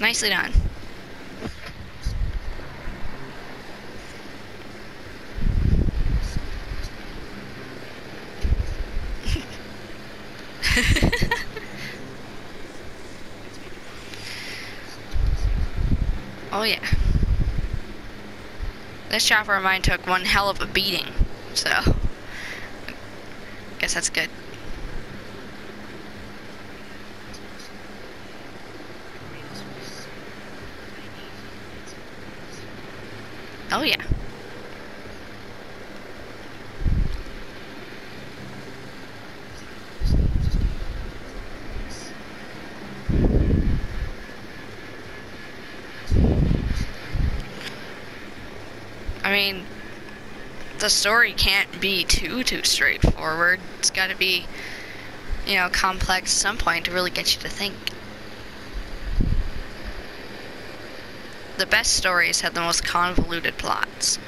Nicely done. Oh yeah. This chopper of mine took one hell of a beating, so guess that's good. Oh yeah. I mean, the story can't be too straightforward. It's got to be, you know, complex at some point to really get you to think. The best stories have the most convoluted plots.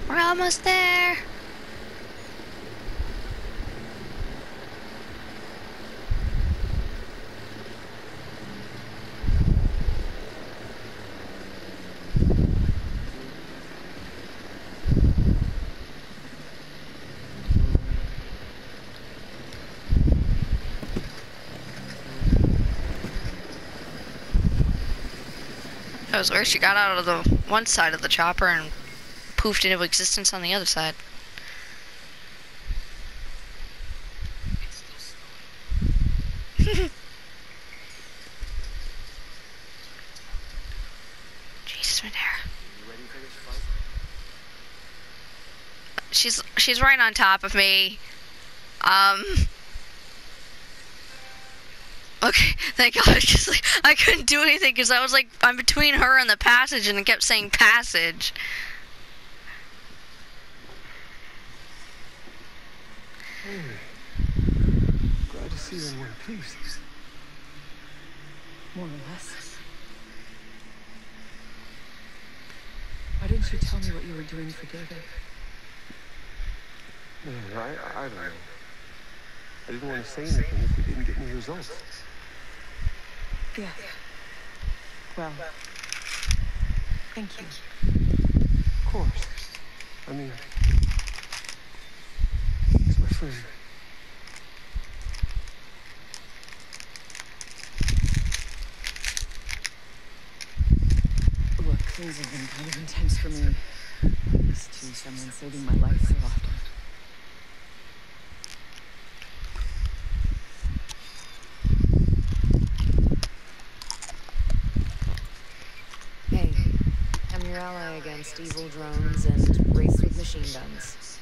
We're almost there. That was where she got out of the one side of the chopper and poofed into existence on the other side. Jesus, Midytheimp. She's right on top of me. Okay, thank God. Just like I couldn't do anything because I was like I'm between her and the passage, and it kept saying passage. Hey, glad to see you in one piece. More or less. Why didn't you tell me what you were doing for David? Man, I don't know. I didn't want to say anything if we didn't get any results. Yeah. Well, thank you. Of course. I mean, he's my friend. Look, things have been kind of intense for me. Used to someone saving my life so often. Hey, I'm your ally against evil drones and race with machine guns.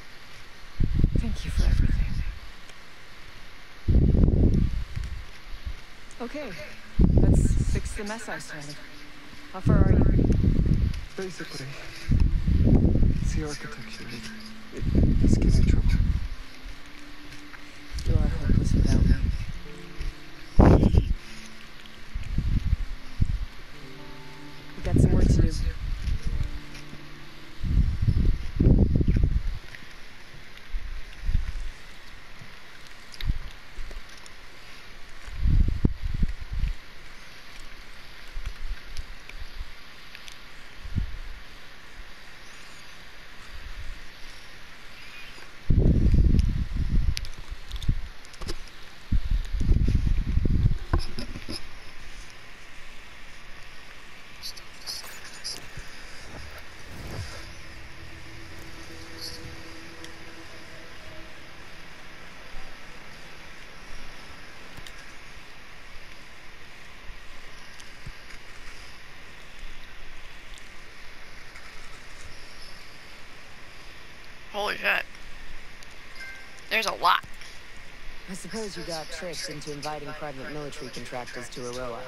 Thank you for everything. Okay, let's fix the mess I started. How far are you? Basically, it's the architecture. It's giving me trouble. You are hopeless without me. We've got some work to do. Holy shit. There's a lot. I suppose you got tricked into inviting private military contractors to Aroa.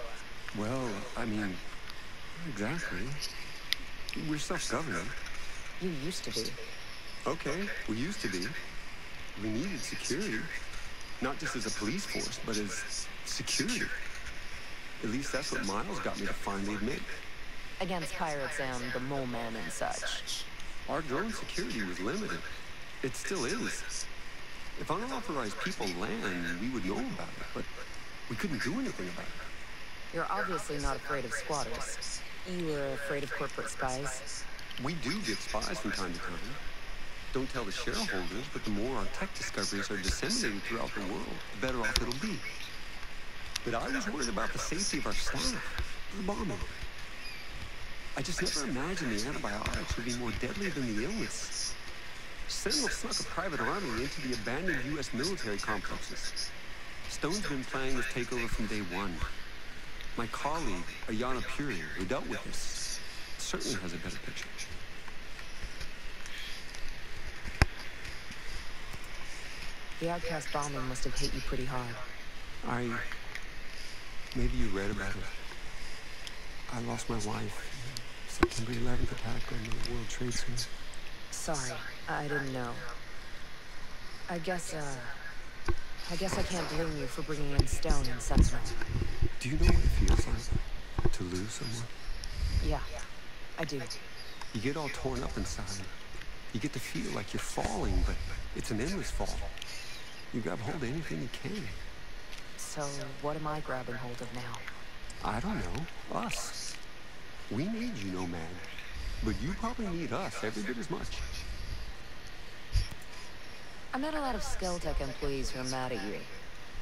Well, I mean, not exactly. We're self-governing. You used to be. Okay, we used to be. We needed security. Not just as a police force, but as security. At least that's what Miles got me to finally admit. Against pirates and the mole men and such. Our drone security was limited. It still is. If unauthorized people land, we would know about it, but we couldn't do anything about it. You're obviously not afraid of squatters. You were afraid of corporate spies. We do get spies from time to time. Don't tell the shareholders, but the more our tech discoveries are disseminated throughout the world, the better off it'll be. But I was worried about the safety of our staff, the bombing. I just never imagined the antibiotics would be more deadly than the illness. Sentinel snuck a private army into the abandoned U.S. military complexes. Stone's been planning this takeover from day one. My colleague, Ayana Puri, who dealt with this, certainly has a better picture. The Outcast bombing must have hit you pretty hard. Maybe you read about it. I lost my wife. September 11th attack on the World Trade Center. Sorry, I didn't know. I guess I can't blame you for bringing in Stone and Sentinel. Do you know what it feels like to lose someone? Yeah, I do. You get all torn up inside. You get to feel like you're falling, but it's an endless fall. You grab hold of anything you can. So, what am I grabbing hold of now? I don't know. Us. We need you, Nomad. But you probably need us every bit as much. I met a lot of Skeltech employees who are mad at you.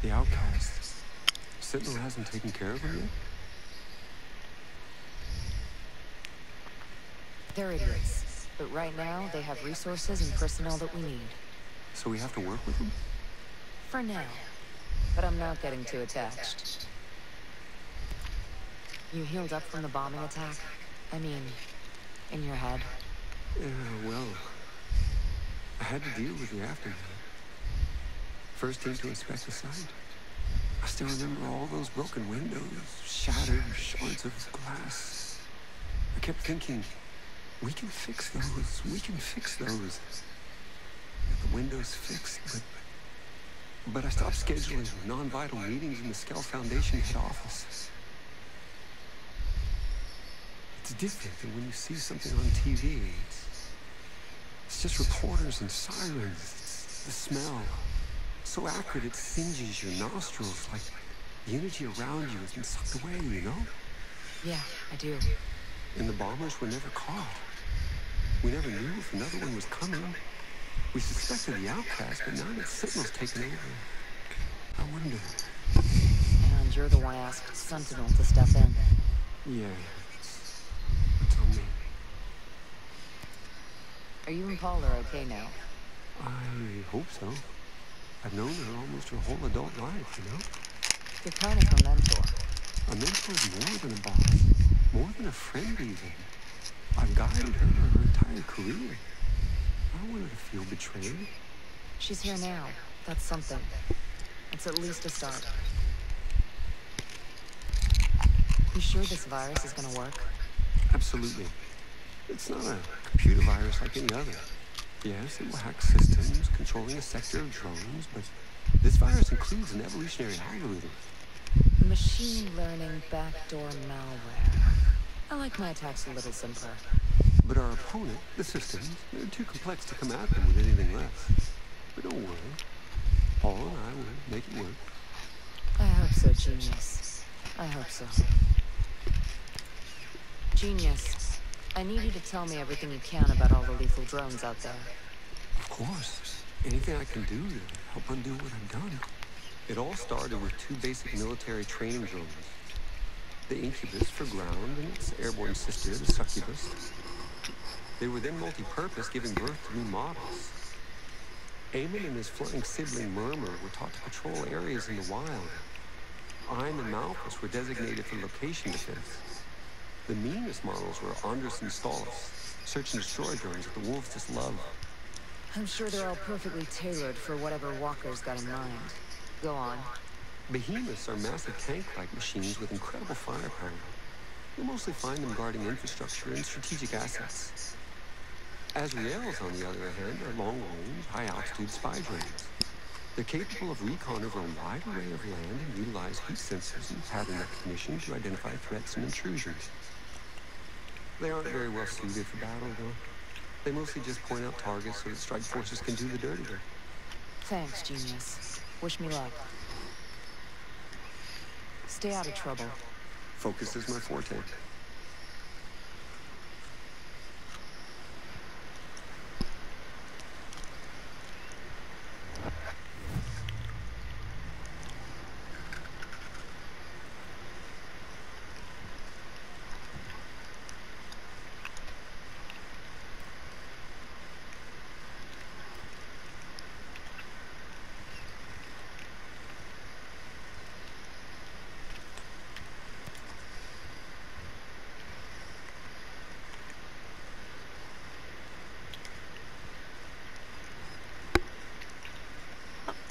The Outcasts. Sentinel hasn't taken care of them yet? They're idiots. But right now, they have resources and personnel that we need. So we have to work with them? For now. But I'm not getting too attached. You healed up from the bombing attack? I mean, in your head? Yeah, well, I had to deal with the aftermath. First team to inspect the site. I still remember all those broken windows, shattered shards of glass. I kept thinking, we can fix those, we can fix those. Get the windows fixed, but I stopped scheduling non-vital meetings in the Skell Foundation head office. It's different than when you see something on TV. It's just reporters and sirens. It's the smell. So acrid it singes your nostrils, like the energy around you has been sucked away, you know? Yeah, I do. And the bombers were never caught. We never knew if another one was coming. We suspected the Outcast, but now that Sentinel's taken over, I wonder. And you're the one asked Sentinel to step in. Yeah, it's on me. Are you and Paul okay now? I hope so. I've known her almost her whole adult life, you know? You're kind of her mentor. A mentor's more than a boss, more than a friend even. I've guided her entire career. I don't want her to feel betrayed. She's here now. That's something. It's at least a start. You sure this virus is gonna work? Absolutely. It's not a computer virus like any other. Yes, it will hack systems, controlling a sector of drones, but this virus includes an evolutionary algorithm. Machine learning backdoor malware. I like my attacks a little simpler. But our opponent, the systems, they're too complex to come at them with anything less. But don't worry. Paul and I will make it work. I hope so, Genius. I hope so. Genius, I need you to tell me everything you can about all the lethal drones out there. Of course. Anything I can do to help undo what I've done. It all started with two basic military training drones. The Incubus for ground and its airborne sister, the Succubus. They were then multi-purpose, giving birth to new models. Eamon and his flying sibling Murmur were taught to patrol areas in the wild. Ein and Malthus were designated for location defense. The meanest models were Andres and Stalis, search and destroy drones that the wolves just love. I'm sure they're all perfectly tailored for whatever Walker's got in mind. Go on. Behemoths are massive tank-like machines with incredible firepower. You'll mostly find them guarding infrastructure and strategic assets. Azraels, on the other hand, are long-range, high-altitude spy drones. They're capable of recon over a wide array of land and utilize heat sensors and pattern recognition to identify threats and intrusions. They aren't very well suited for battle, though. They mostly just point out targets so that strike forces can do the dirty work. Thanks, genius. Wish me luck. Stay out of trouble. Focus is my forte.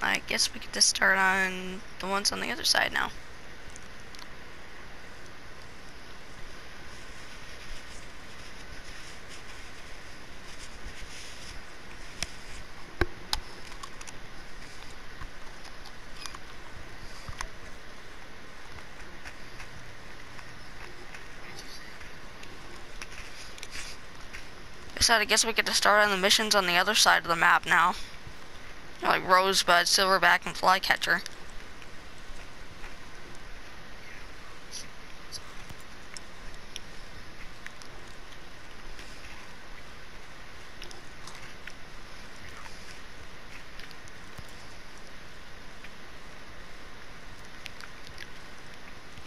I guess we get to start on the ones on the other side now. So I guess we get to start on the missions on the other side of the map now. Like Rosebud, Silverback, and Flycatcher.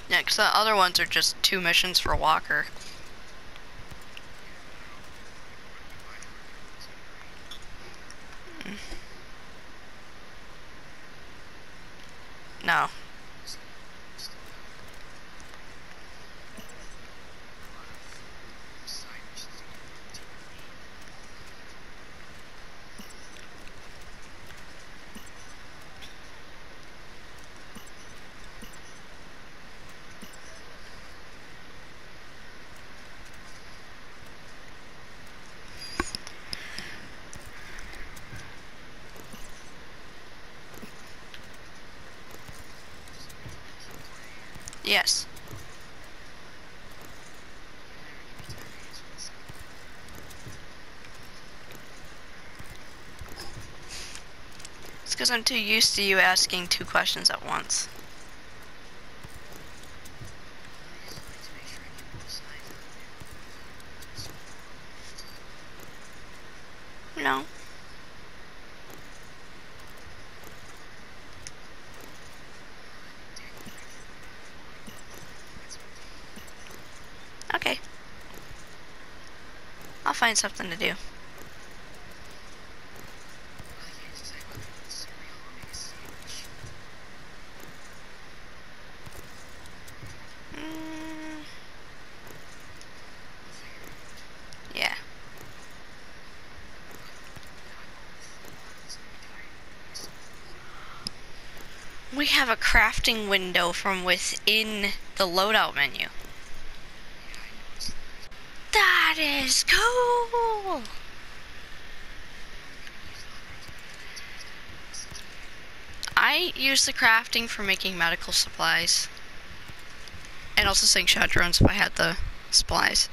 Yeah, because the other ones are just 2 missions for Walker. No. Yes. It's because I'm too used to you asking 2 questions at once. No. Okay. I'll find something to do. Yeah. We have a crafting window from within the loadout menu. That is cool! I use the crafting for making medical supplies. And also slingshot drones if I had the supplies.